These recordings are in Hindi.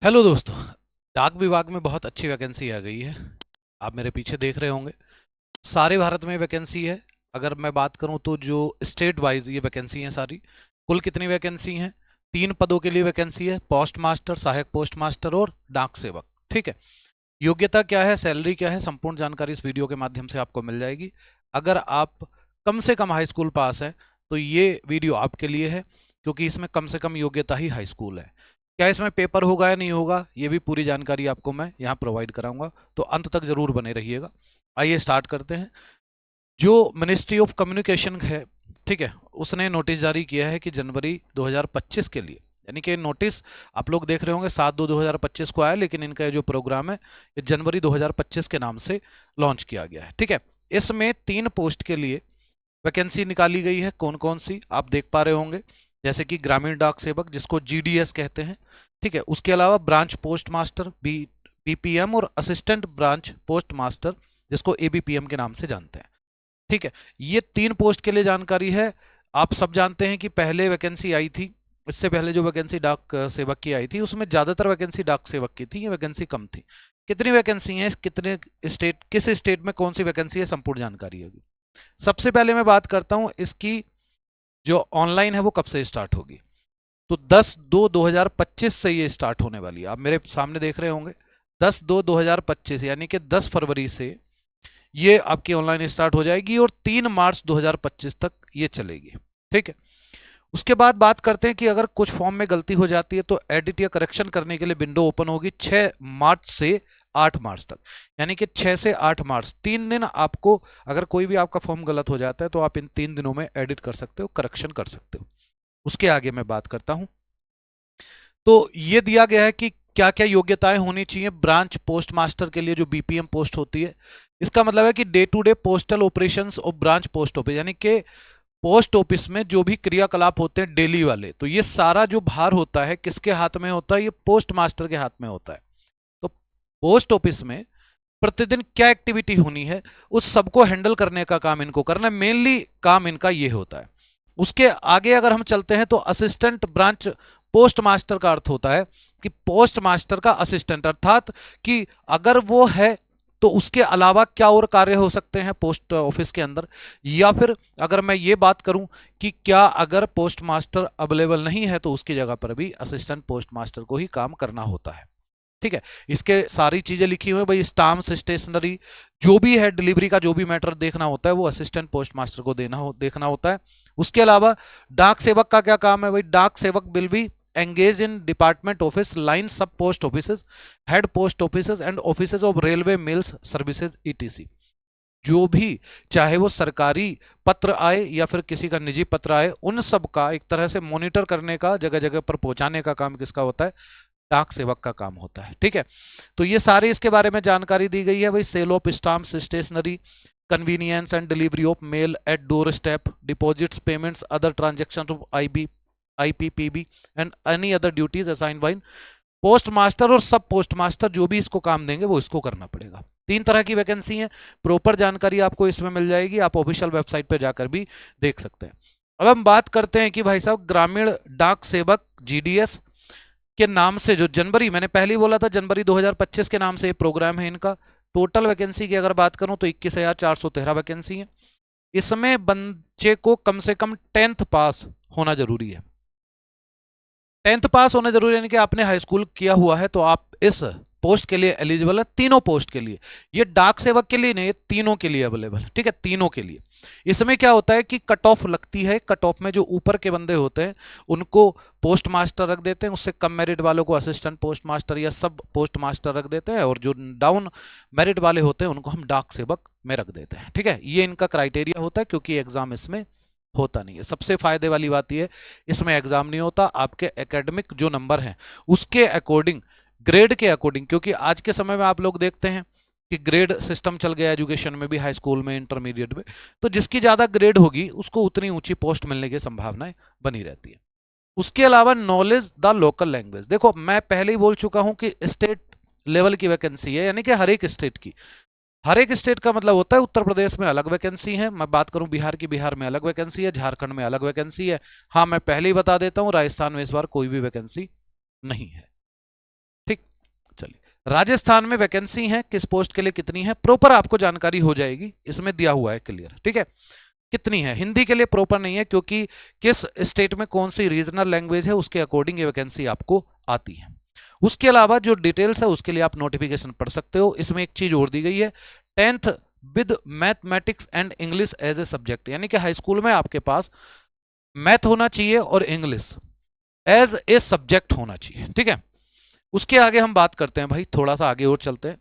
हेलो दोस्तों। डाक विभाग में बहुत अच्छी वैकेंसी आ गई है। आप मेरे पीछे देख रहे होंगे। सारे भारत में वैकेंसी है। अगर मैं बात करूं तो जो स्टेट वाइज ये वैकेंसी है सारी, कुल कितनी वैकेंसी हैं? 3 पदों के लिए वैकेंसी है, पोस्ट मास्टर, सहायक पोस्ट मास्टर और डाक सेवक। ठीक है। योग्यता क्या है, सैलरी क्या है, संपूर्ण जानकारी इस वीडियो के माध्यम से आपको मिल जाएगी। अगर आप कम से कम हाई स्कूल पास हैं तो ये वीडियो आपके लिए है, क्योंकि इसमें कम से कम योग्यता ही हाई स्कूल है। क्या इसमें पेपर होगा या नहीं होगा, ये भी पूरी जानकारी आपको मैं यहाँ प्रोवाइड कराऊंगा, तो अंत तक जरूर बने रहिएगा। आइए स्टार्ट करते हैं। जो मिनिस्ट्री ऑफ कम्युनिकेशन है, ठीक है, उसने नोटिस जारी किया है कि जनवरी 2025 के लिए, यानी कि नोटिस आप लोग देख रहे होंगे 7/2/2025 को आया, लेकिन इनका ये जो प्रोग्राम है ये जनवरी 2025 के नाम से लॉन्च किया गया है। ठीक है। इसमें 3 पोस्ट के लिए वैकेंसी निकाली गई है। कौन कौन सी आप देख पा रहे होंगे, जैसे कि ग्रामीण डाक सेवक जिसको जीडीएस कहते हैं। ठीक है। उसके अलावा ब्रांच पोस्ट मास्टर बीपीएम और असिस्टेंट ब्रांच पोस्ट मास्टर जिसको एबीपीएम के नाम से जानते हैं। ठीक है। ये 3 पोस्ट के लिए जानकारी है। आप सब जानते हैं कि पहले वैकेंसी आई थी, इससे पहले जो वैकेंसी डाक सेवक की आई थी उसमें ज्यादातर वैकेंसी डाक सेवक की थी, ये वैकेंसी कम थी। कितनी वैकेंसी है, कितने स्टेट, किस स्टेट में कौन सी वैकेंसी है, संपूर्ण जानकारी होगी। सबसे पहले मैं बात करता हूं इसकी जो ऑनलाइन है वो कब से स्टार्ट होगी। तो 10/2/2025 से ये स्टार्ट होने वाली है। आप मेरे सामने देख रहे होंगे 10/2/2025, यानी कि 10 फरवरी से ये आपकी ऑनलाइन स्टार्ट हो जाएगी और 3 मार्च 2025 तक ये चलेगी। ठीक है। उसके बाद बात करते हैं कि अगर कुछ फॉर्म में गलती हो जाती है तो एडिट या करेक्शन करने के लिए विंडो ओपन होगी 6 मार्च से 8 मार्च तक, यानी कि 6 से 8 मार्च 3 दिन आपको, अगर कोई भी आपका फॉर्म गलत हो जाता है तो आप इन 3 दिनों में एडिट कर सकते हो, करेक्शन कर सकते हो। उसके आगे मैं बात करता हूं। तो ये दिया गया है कि क्या क्या योग्यताएं होनी चाहिए ब्रांच पोस्ट मास्टर के लिए, जो बीपीएम पोस्ट होती है। इसका मतलब है कि day to day postal operations और ब्रांच पोस्ट ऑफिस, यानी कि पोस्ट ऑफिस में जो भी क्रियाकलाप होते हैं डेली वाले, तो ये सारा जो भार होता है किसके हाथ में होता है, ये पोस्ट मास्टर के हाथ में होता है। तो पोस्ट ऑफिस में प्रतिदिन क्या एक्टिविटी होनी है उस सबको हैंडल करने का काम इनको करना है। मेनली काम इनका ये होता है। उसके आगे अगर हम चलते हैं तो असिस्टेंट ब्रांच पोस्ट मास्टर का अर्थ होता है कि पोस्ट मास्टर का असिस्टेंट, अर्थात कि अगर वो है तो उसके अलावा क्या और कार्य हो सकते हैं पोस्ट ऑफिस के अंदर। या फिर अगर मैं ये बात करूं कि क्या अगर पोस्ट मास्टर अवेलेबल नहीं है तो उसकी जगह पर भी असिस्टेंट पोस्ट मास्टर को ही काम करना होता है। ठीक है। इसके सारी चीजें लिखी हुई है भाई, स्टाम्प, स्टेशनरी, जो भी है डिलीवरी का जो भी मैटर देखना होता है वो असिस्टेंट पोस्ट मास्टर को देखना होता है। उसके अलावा डाक सेवक का क्या काम है भाई, Dak Sevak will be engage in department office, line sub post office, head post office and office of railway mails services ETC. जो भी, चाहे वो सरकारी पत्र आए या फिर किसी का निजी पत्र आए, उन सब का एक तरह से मॉनिटर करने का, जगह जगह पर पहुंचाने का काम किसका होता है, डाक सेवक का काम होता है। ठीक है। तो ये सारे इसके बारे में जानकारी दी गई है भाई। Sale of stamps, stationery, convenience and delivery of mail at door step, deposits, payments, other transaction of IPPB and any other duties assign by post master और सब पोस्ट मास्टर, जो भी इसको काम देंगे वो इसको करना पड़ेगा। 3 तरह की वैकेंसी है। प्रॉपर जानकारी आपको इसमें मिल जाएगी, आप ऑफिशियल वेबसाइट पर जाकर भी देख सकते हैं। अब हम बात करते हैं कि भाई साहब ग्रामीण डाक सेवक जीडीएस के नाम से जो जनवरी, मैंने पहले ही बोला था जनवरी 2025 के नाम से ये प्रोग्राम है इनका। टोटल वैकेंसी की अगर बात करूं तो 21,413 वैकेंसी है। इसमें बच्चे को कम से कम 10th पास होना जरूरी है। 10th पास होना जरूरी है, यानी कि आपने हाई स्कूल किया हुआ है तो आप इस पोस्ट के लिए एलिजिबल है। तीनों पोस्ट के लिए, ये डाक सेवक के लिए नहीं, ये तीनों के लिए अवेलेबल है। ठीक है, तीनों के लिए। इसमें क्या होता है कि कट ऑफ लगती है, कट ऑफ में जो ऊपर के बंदे होते हैं उनको पोस्ट मास्टर रख देते हैं, उससे कम मेरिट वालों को असिस्टेंट पोस्ट मास्टर या सब पोस्ट मास्टर रख देते हैं, और जो डाउन मेरिट वाले होते हैं उनको हम डाक सेवक में रख देते हैं। ठीक है, ये इनका क्राइटेरिया होता है, क्योंकि एग्जाम इसमें होता नहीं है। सबसे फायदे वाली बात यह है इसमें एग्जाम नहीं होता, आपके एकेडमिक जो नंबर हैं उसके अकॉर्डिंग, ग्रेड के अकॉर्डिंग, क्योंकि आज के समय में आप लोग देखते हैं कि ग्रेड सिस्टम चल गया एजुकेशन में भी, हाई स्कूल में, इंटरमीडिएट में, तो जिसकी ज्यादा ग्रेड होगी उसको उतनी ऊंची पोस्ट मिलने की संभावनाएं बनी रहती है। उसके अलावा नॉलेज द लोकल लैंग्वेज, देखो मैं पहले ही बोल चुका हूं कि स्टेट लेवल की वैकेंसी है, यानी कि हर एक स्टेट की, हर एक स्टेट का मतलब होता है उत्तर प्रदेश में अलग वैकेंसी है, मैं बात करूं बिहार की, बिहार में अलग वैकेंसी है, झारखंड में अलग वैकेंसी है। हाँ, मैं पहले ही बता देता हूं राजस्थान में इस बार कोई भी वैकेंसी नहीं है। ठीक, चलिए, राजस्थान में वैकेंसी है, किस पोस्ट के लिए कितनी है प्रॉपर आपको जानकारी हो जाएगी, इसमें दिया हुआ है क्लियर, ठीक है। कितनी है, हिंदी के लिए प्रॉपर नहीं है क्योंकि किस स्टेट में कौन सी रीजनल लैंग्वेज है उसके अकॉर्डिंग ये वैकेंसी आपको आती है। उसके अलावा जो डिटेल्स है उसके लिए आप नोटिफिकेशन पढ़ सकते हो। इसमें एक चीज और दी गई है, 10th with mathematics and English as a subject, यानी कि हाई स्कूल में आपके पास मैथ होना चाहिए और इंग्लिश एज ए सब्जेक्ट होना चाहिए, ठीक है। उसके आगे हम बात करते हैं भाई, थोड़ा सा आगे और चलते हैं।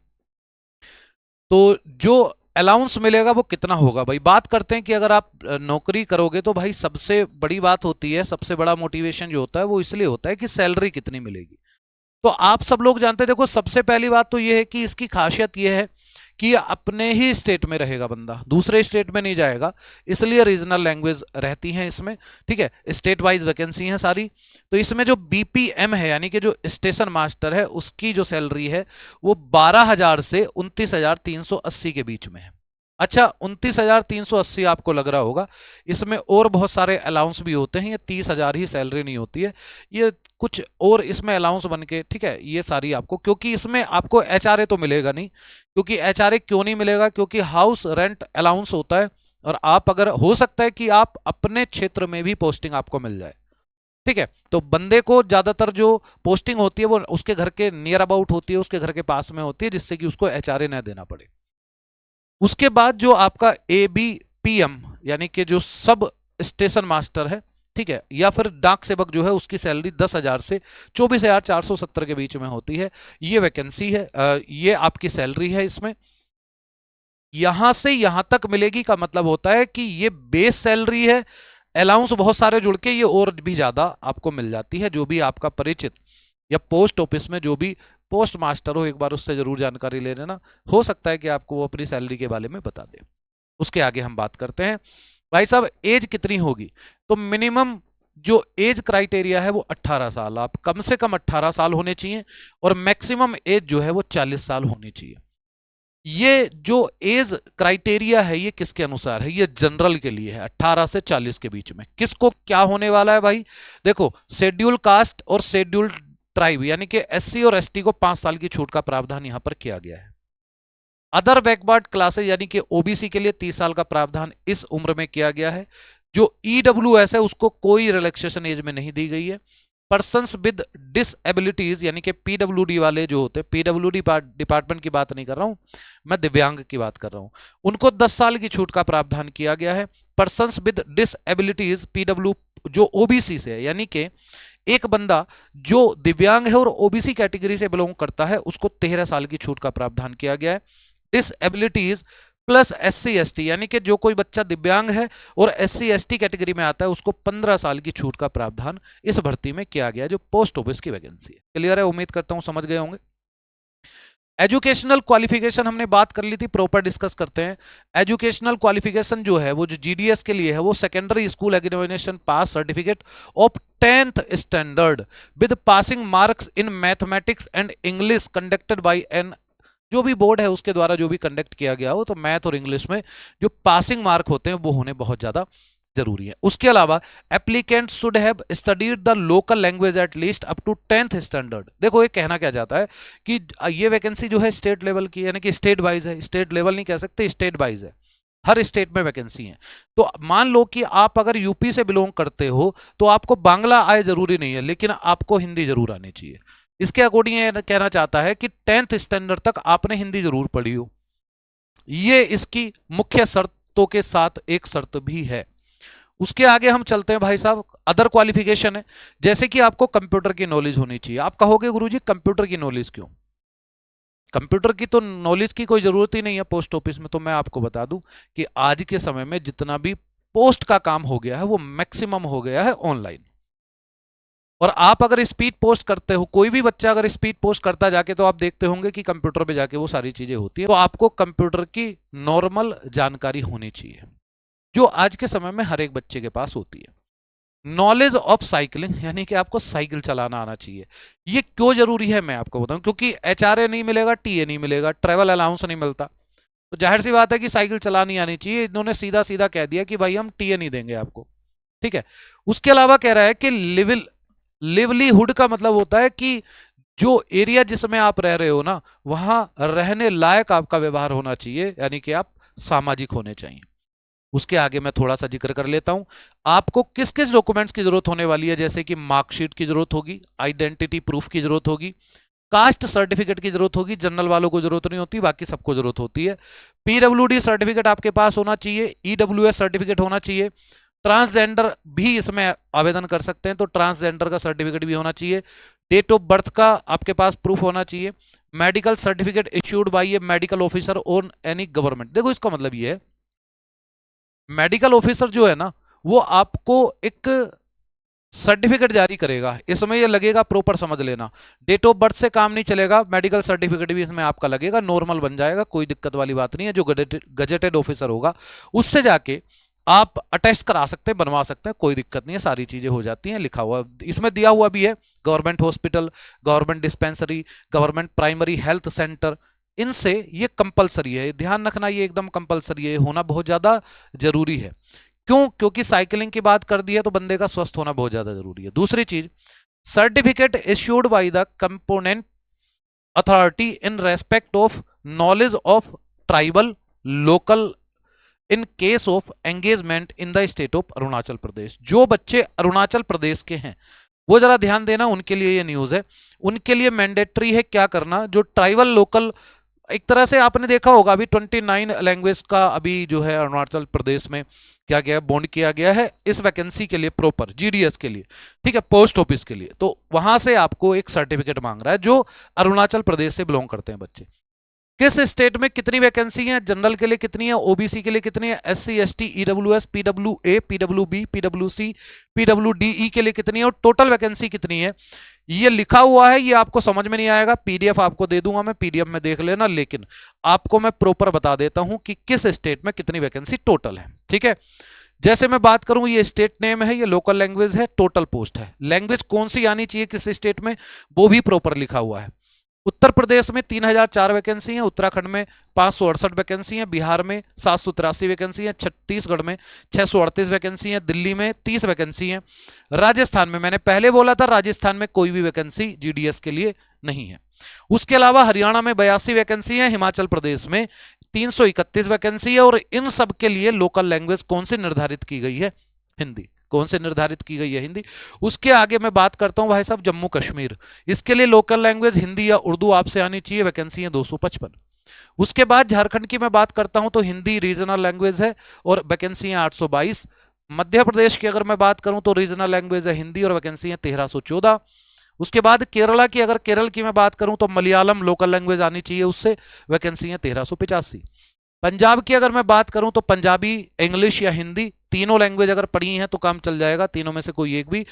तो जो अलाउंस मिलेगा वो कितना होगा भाई, बात करते हैं कि अगर आप नौकरी करोगे तो भाई सबसे बड़ी बात होती है, सबसे बड़ा मोटिवेशन जो होता है वो इसलिए होता है कि सैलरी कितनी मिलेगी। तो आप सब लोग जानते हैं, देखो सबसे पहली बात तो ये है कि इसकी खासियत ये है कि अपने ही स्टेट में रहेगा बंदा, दूसरे स्टेट में नहीं जाएगा, इसलिए रीजनल लैंग्वेज रहती हैं इसमें, ठीक है। स्टेट वाइज वैकेंसी हैं सारी। तो इसमें जो बीपीएम है यानी कि जो स्टेशन मास्टर है उसकी जो सैलरी है वो 12,000 से 29,380 के बीच में है। अच्छा, 29,380 आपको लग रहा होगा, इसमें और बहुत सारे अलाउंस भी होते हैं, ये 30,000 ही सैलरी नहीं होती है, ये कुछ और इसमें अलाउंस बन के, ठीक है। ये सारी आपको, क्योंकि इसमें आपको एचआरए तो मिलेगा नहीं, क्योंकि एचआरए क्यों नहीं मिलेगा, क्योंकि हाउस रेंट अलाउंस होता है, और आप अगर, हो सकता है कि आप अपने क्षेत्र में भी पोस्टिंग आपको मिल जाए, ठीक है। तो बंदे को ज्यादातर जो पोस्टिंग होती है वो उसके घर के नियर अबाउट होती है, उसके घर के पास में होती है, जिससे कि उसको एचआरए न देना पड़े। उसके बाद जो आपका एबीपीएम यानी कि जो सब स्टेशन मास्टर है, ठीक है, या फिर डाक सेवक जो है, उसकी सैलरी 10,000 से 24,470 के बीच में होती है। ये वैकेंसी है, ये आपकी सैलरी है। इसमें यहां से यहां तक मिलेगी का मतलब होता है कि ये बेस सैलरी है, अलाउंस बहुत सारे जुड़ के ये और भी ज्यादा आपको मिल जाती है। जो भी आपका परिचित या पोस्ट ऑफिस में जो भी पोस्ट मास्टर हो, एक बार उससे जरूर जानकारी ले लेना, हो सकता है कि आपको वो अपनी सैलरी के बारे में बता दे। उसके आगे हम बात करते हैं भाई साहब, एज कितनी होगी। तो मिनिमम जो एज क्राइटेरिया है वो 18 साल, आप कम से कम 18 साल होने चाहिए, और मैक्सिमम एज जो है वो 40 साल होनी चाहिए। ये जो एज क्राइटेरिया है ये किसके अनुसार है, ये जनरल के लिए है, 18 से 40 के बीच में। किसको क्या होने वाला है भाई, देखो शेड्यूल कास्ट और शेड्यूल ट्राइब यानी कि एससी और एसटी को 5 साल की छूट का प्रावधान यहां पर किया गया है। अदर बैकवर्ड क्लासेज यानी कि ओबीसी के लिए 30 साल का प्रावधान इस उम्र में किया गया है। जो ईडब्ल्यूएस है उसको कोई रिलैक्सेशन एज में नहीं दी गई है। पर्सन्स विद डिसएबिलिटीज यानी कि पीडब्ल्यूडी वाले जो होते हैं, पीडब्ल्यूडी डिपार्टमेंट की बात नहीं कर रहा हूं मैं, दिव्यांग की बात कर रहा हूं, उनको 10 साल की छूट का प्रावधान किया गया है। पर्सन्स विद डिसएबिलिटीज पीडब्ल्यू जो ओबीसी से है, यानी कि एक बंदा जो दिव्यांग है और ओबीसी कैटेगरी से बिलोंग करता है उसको 13 साल की छूट का प्रावधान किया गया है। डिसएबिलिटीज प्लस एससी एसटी यानी कि जो कोई बच्चा दिव्यांग है और एससी एसटी कैटेगरी में आता है उसको 15 साल की छूट का प्रावधान इस भर्ती में किया गया है, जो पोस्ट ऑफिस की वैकेंसी है। क्लियर है, उम्मीद करता हूं समझ गए होंगे। एजुकेशनल क्वालिफिकेशन हमने बात कर ली थी, प्रॉपर डिस्कस करते हैं। एजुकेशनल क्वालिफिकेशन जो है वो जो जीडीएस के लिए है वो secondary school examination pass certificate of 10th standard with passing marks in mathematics and English conducted by एन, जो भी बोर्ड है उसके द्वारा जो भी कंडक्ट किया गया हो, तो मैथ और इंग्लिश में जो पासिंग मार्क होते हैं वो होने बहुत ज्यादा जरूरी है। उसके अलावा applicant should have studied the local language at least up to 10th standard. देखो ये कहना क्या जाता है कि ये वैकेंसी जो है स्टेट लेवल की, यानी कि स्टेट वाइज है, स्टेट लेवल नहीं कह सकते, स्टेट वाइज है, हर स्टेट में वैकेंसी है। तो मान लो कि आप अगर यूपी से बिलोंग करते हो तो आपको बांग्ला आए जरूरी नहीं है, लेकिन आपको हिंदी जरूर आनी चाहिए। इसके अकॉर्डिंग ये कहना चाहता है कि 10th स्टैंडर्ड तक आपने हिंदी जरूर पढ़ी हो, ये इसकी मुख्य शर्तों के साथ एक शर्त भी है। उसके आगे हम चलते हैं भाई साहब, अदर क्वालिफिकेशन है, जैसे कि आपको कंप्यूटर की नॉलेज होनी चाहिए। आप कहोगे गुरुजी कंप्यूटर की नॉलेज क्यों, कंप्यूटर की तो नॉलेज की कोई जरूरत ही नहीं है पोस्ट ऑफिस में। तो मैं आपको बता दूं कि आज के समय में जितना भी पोस्ट का काम हो गया है वो मैक्सिमम हो गया है ऑनलाइन। और आप अगर स्पीड पोस्ट करते हो, कोई भी बच्चा अगर स्पीड पोस्ट करता जाके, तो आप देखते होंगे कि कंप्यूटर पे जाके वो सारी चीजें होती है। तो आपको कंप्यूटर की नॉर्मल जानकारी होनी चाहिए, जो आज के समय में हर एक बच्चे के पास होती है। नॉलेज ऑफ साइकिलिंग यानी कि आपको साइकिल चलाना आना चाहिए। ये क्यों जरूरी है मैं आपको बताऊं, क्योंकि एचआरए नहीं मिलेगा, टीए नहीं मिलेगा, ट्रेवल अलाउंस नहीं मिलता, तो जाहिर सी बात है कि साइकिल चलानी आनी चाहिए। इन्होंने सीधा सीधा कह दिया कि भाई हम टीए नहीं देंगे आपको, ठीक है। उसके अलावा कह रहा है कि लिवलीहुड का मतलब होता है कि जो एरिया जिसमें आप रह रहे हो ना, वहां रहने लायक आपका व्यवहार होना चाहिए, यानी कि आप सामाजिक होने चाहिए। उसके आगे मैं थोड़ा सा जिक्र कर लेता हूं, आपको किस किस डॉक्यूमेंट्स की जरूरत होने वाली है। जैसे कि मार्कशीट की जरूरत होगी, आइडेंटिटी प्रूफ की जरूरत होगी, कास्ट सर्टिफिकेट की जरूरत होगी, जनरल वालों को जरूरत नहीं होती, बाकी सबको जरूरत होती है। पीडब्ल्यूडी सर्टिफिकेट आपके पास होना चाहिए, ईडब्ल्यूएस सर्टिफिकेट होना चाहिए। ट्रांसजेंडर भी इसमें आवेदन कर सकते हैं, तो ट्रांसजेंडर का सर्टिफिकेट भी होना चाहिए। डेट ऑफ बर्थ का आपके पास प्रूफ होना चाहिए। Medical certificate issued bye A medical officer on any government. देखो इसका मतलब ये है, मेडिकल ऑफिसर जो है ना, वो आपको एक सर्टिफिकेट जारी करेगा, इसमें ये लगेगा, प्रॉपर समझ लेना, डेट ऑफ बर्थ से काम नहीं चलेगा, मेडिकल सर्टिफिकेट भी इसमें आपका लगेगा, नॉर्मल बन जाएगा, कोई दिक्कत वाली बात नहीं है। जो गजेटेड ऑफिसर होगा उससे जाके आप अटेस्ट करा सकते हैं, बनवा सकते हैं, कोई दिक्कत नहीं है, सारी चीजें हो जाती हैं। लिखा हुआ इसमें दिया हुआ भी है, government hospital, government dispensary, government primary health centre, इनसे ये कंपलसरी है, ध्यान रखना, ये एकदम कंपलसरी है, होना बहुत ज्यादा जरूरी है। क्यों? क्योंकि साइकिलिंग की बात कर दी है तो बंदे का स्वस्थ होना बहुत ज्यादा जरूरी है। दूसरी चीज, certificate issued by the component authority in respect of knowledge of tribal local in case of engagement in the state of Arunachal Pradesh. जो बच्चे अरुणाचल प्रदेश के हैं वो जरा ध्यान देना, उनके लिए ये न्यूज है, उनके लिए मैंडेटरी है क्या करना, जो ट्राइबल लोकल, एक तरह से आपने देखा होगा अभी 29 लैंग्वेज का अभी जो है अरुणाचल प्रदेश में क्या गया, बॉन्ड किया गया है इस वैकेंसी के लिए, प्रॉपर जीडीएस के लिए, ठीक है, पोस्ट ऑफिस के लिए। तो वहां से आपको एक सर्टिफिकेट मांग रहा है, जो अरुणाचल प्रदेश से बिलोंग करते हैं बच्चे। किस स्टेट में कितनी वैकेंसी है, जनरल के लिए कितनी है, ओबीसी के लिए कितनी है, एससी एसटी ईडब्ल्यूएस पीडब्ल्यूए पीडब्ल्यूबी पीडब्ल्यूसी पीडब्ल्यूडीई के लिए कितनी है, और टोटल वैकेंसी कितनी है, ये लिखा हुआ है। ये आपको समझ में नहीं आएगा, पीडीएफ आपको दे दूंगा मैं, पीडीएफ में देख लेना, लेकिन आपको मैं प्रॉपर बता देता हूं कि किस स्टेट में कितनी वैकेंसी टोटल है, ठीक है। जैसे मैं बात करूं, ये स्टेट नेम है, ये लोकल लैंग्वेज है, टोटल पोस्ट है, लैंग्वेज कौन सी आनी चाहिए किस स्टेट में, वो भी प्रॉपर लिखा हुआ है। उत्तर प्रदेश में 3004 वैकेंसी है, उत्तराखंड में 568 वैकेंसी है, बिहार में 783 वैकेंसी है, छत्तीसगढ़ में 638 वैकेंसी है, दिल्ली में 30 वैकेंसी है, राजस्थान में मैंने पहले बोला था, राजस्थान में कोई भी वैकेंसी जीडीएस के लिए नहीं है। उसके अलावा हरियाणा में 82 वैकेंसी है, हिमाचल प्रदेश में 331 वैकेंसी है, और इन सब के लिए लोकल लैंग्वेज कौन सी निर्धारित की गई है, हिंदी। कौन से निर्धारित की गई है, हिंदी। उसके आगे मैं बात करता हूं भाई साहब जम्मू कश्मीर, इसके लिए लोकल लैंग्वेज हिंदी या उर्दू आपसे आनी चाहिए, वैकेंसी है 255। उसके बाद झारखंड की मैं बात करता हूं तो हिंदी रीजनल लैंग्वेज है और वैकेंसी है 822। मध्य प्रदेश की अगर मैं बात करूं तो रीजनल लैंग्वेज है हिंदी और वैकेंसी है 1314। उसके बाद केरला की, अगर केरल की मैं बात करूं तो मलयालम लोकल लैंग्वेज आनी चाहिए, उससे वैकेंसी है 1385। पंजाब की अगर मैं बात करूं तो पंजाबी, इंग्लिश या हिंदी, तीनों लैंग्वेज अगर पढ़ी हैं तो काम चल जाएगा, तीनों में से कोई एक भी।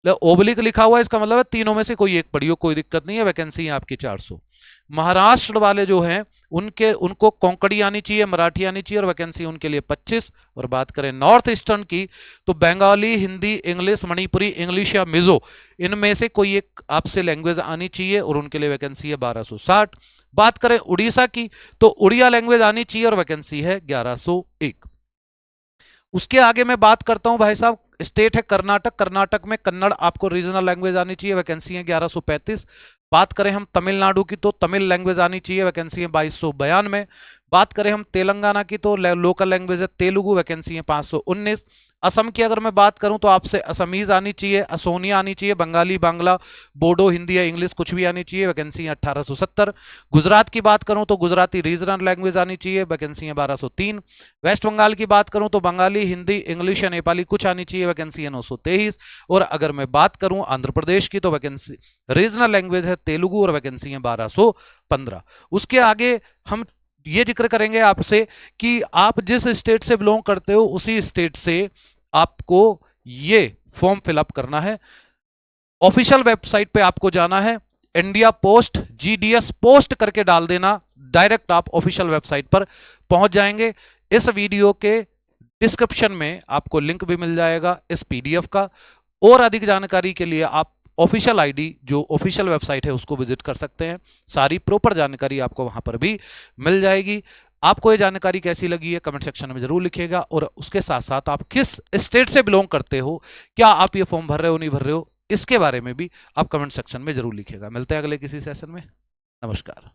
ओब्लिक लिखा हुआ है, इसका मतलब है तीनों में से कोई एक पढ़ी हो, कोई दिक्कत नहीं है, वैकेंसी है आपकी 400। महाराष्ट्र वाले जो हैं उनको कोंकणी आनी चाहिए, मराठी आनी चाहिए, और वैकेंसी उनके लिए 25। और बात करें नॉर्थ ईस्टर्न की तो बंगाली, हिंदी, इंग्लिश, मणिपुरी, इंग्लिश या मिजो, इनमें से कोई एक आपसे लैंग्वेज आनी चाहिए और उनके लिए वैकेंसी है 1260। बात करें उड़ीसा की तो उड़िया लैंग्वेज आनी चाहिए और वैकेंसी है 1101। उसके आगे मैं बात करता हूं भाई साहब, स्टेट है कर्नाटक, कर्नाटक में कन्नड़ आपको रीजनल लैंग्वेज आनी चाहिए, वैकेंसी है 1135। बात करें हम तमिलनाडु की तो तमिल लैंग्वेज आनी चाहिए, वैकेंसी है 2292। बात करें हम तेलंगाना की तो लोकल लैंग्वेज है तेलुगु, वैकेंसी है 519। असम की अगर मैं बात करूं तो आपसे असमीज आनी चाहिए, असोनिया आनी चाहिए, बंगाली, बांग्ला, बोडो, हिंदी या इंग्लिश कुछ भी आनी चाहिए, वैकेंसी है 1870। गुजरात की बात करूं तो गुजराती रीजनल लैंग्वेज आनी चाहिए, वैकेंसी है 1203। वेस्ट बंगाल की बात करूं तो बंगाली, हिंदी, इंग्लिश या नेपाली कुछ आनी चाहिए, वैकेंसी है 923। और अगर मैं बात करूं आंध्र प्रदेश की तो वैकेंसी रीजनल लैंग्वेज है तेलुगु और वैकेंसी है 1215। उसके आगे हम ये जिक्र करेंगे आपसे कि आप जिस स्टेट से बिलोंग करते हो उसी स्टेट से आपको ये फॉर्म फिलअप करना है। ऑफिशियल वेबसाइट पे आपको जाना है, इंडिया पोस्ट जीडीएस पोस्ट करके डाल देना, डायरेक्ट आप ऑफिशियल वेबसाइट पर पहुंच जाएंगे। इस वीडियो के डिस्क्रिप्शन में आपको लिंक भी मिल जाएगा इस पीडीएफ का, और अधिक जानकारी के लिए आप ऑफिशियल आईडी जो ऑफिशियल वेबसाइट है उसको विजिट कर सकते हैं, सारी प्रॉपर जानकारी आपको वहां पर भी मिल जाएगी। आपको ये जानकारी कैसी लगी है कमेंट सेक्शन में जरूर लिखिएगा, और उसके साथ साथ आप किस स्टेट से बिलोंग करते हो, क्या आप ये फॉर्म भर रहे हो नहीं भर रहे हो, इसके बारे में भी आप कमेंट सेक्शन में जरूर लिखिएगा। मिलते हैं अगले किसी सेशन में। नमस्कार।